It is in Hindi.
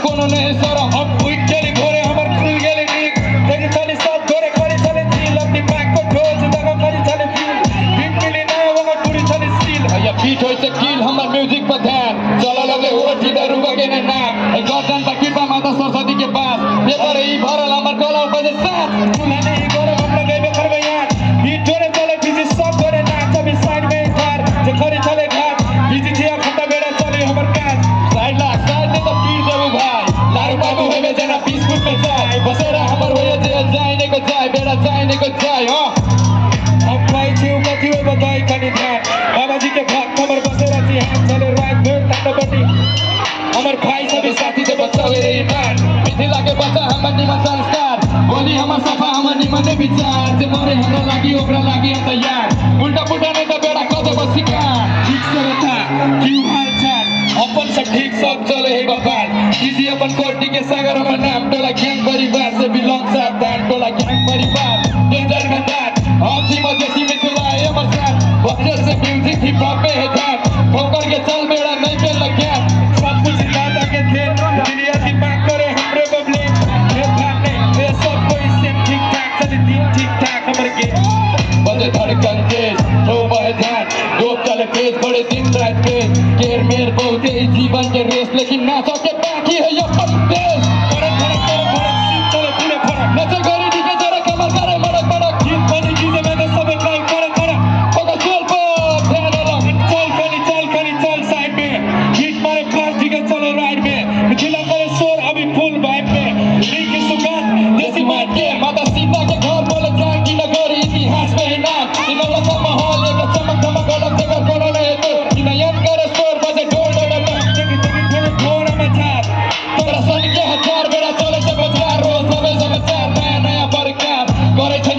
कोनो नहीं सारा अब उठ गेली भोरे हमर खुल गेली नीक देखि चली सब घरे करी चले चिल अपनी बैक को ठोस दगा करी चले चिल बीट मिली ना वगा टुरी चले सील या बीट होय से किल हमर म्यूजिक पर ध्यान चला लगे हो सीधा रुका के ना ए गर्दन पर कृपा माता सरस्वती के पास पेपर ई भरल हमर गला बजे साथ दुल्हने ही गोरे हम लगाइबे करबे यार बीट जोरे चले बिजी सब घरे नाच अभी साइड में कार जे खरी चले घाट बिजी थिया खंडा बेड़ा चले हमर काज साइड ने तो पीर देबू भाई लारू बाबू होवे जना 20 फुट में जाए बसेरा हमर होय जे जाने को जाए बेड़ा जाने को जाए हां अब भाई छिउ कथि हो बताई कनी ध्यान बाबाजी के भाग खबर बसेरा थी हाथ चले रात भर तंडबटी हमर भाई सभी साथी से बचावे रे ईमान मिथिला के बच्चा हमर निमन संस्कार बोली हमर सफा हमर निमन विचार से मोरे हमरा लागी ओकरा लागी हम तैयार उल्टा पुल्टा नहीं तो बेड़ा कह दे बस सिखा ठीक से बता क्यों हाल चाल अपन सब ठीक सब चले हे बपाल किसी अपन कोटी के सागर हमर नाम टोला गैंग परिवार से बिलोंग सावधान टोला गैंग परिवार डेंजर गंदार हम सी मजेसी मिथिला है हमर साथ बच्चे से म्यूजिक हिप हॉप पे है ध्यान ठोकर के चल बेड़ा नहीं पे लग गया सब कुछ दादा के थे दुनिया दिमाग करे हमरे बबले ये भागने ये सब कोई सेम ठीक ठाक चली दिन ठीक ठाक हमर के बजे धड़कन तेज हो बहे ध्यान डोब चले तेज बड़े दिन रात पे केर मेर बहुते ही जीवन के रेस लेकिन ना सके बाकी है ये देश फरक चले पूरे फरक नचे गोरी दी के जरा कमर करे मड़क मड़क जीत बनी चीजें मैंने सब ट्राई फरक होगा चल पर ध्यान लगा चल साइड में हिट मारे फास्ट दी के चलो राइट में मिथिला करे शोर अभी फुल वाइब में लीक की सुगंध देसी मार के माता सीता के घर बोले जान की नगरी इतिहास में है नाम इनोला का माहौल एक चमक धमक अलग जगह कोनो नहीं तो इनयन करे शोर बजे ढोल डोल जगी थोड़े थोड़ा मचार तोरा सन के हजार बेड़ा चले से बजार रोज नवे समाचार नया नया प्रकार करे छे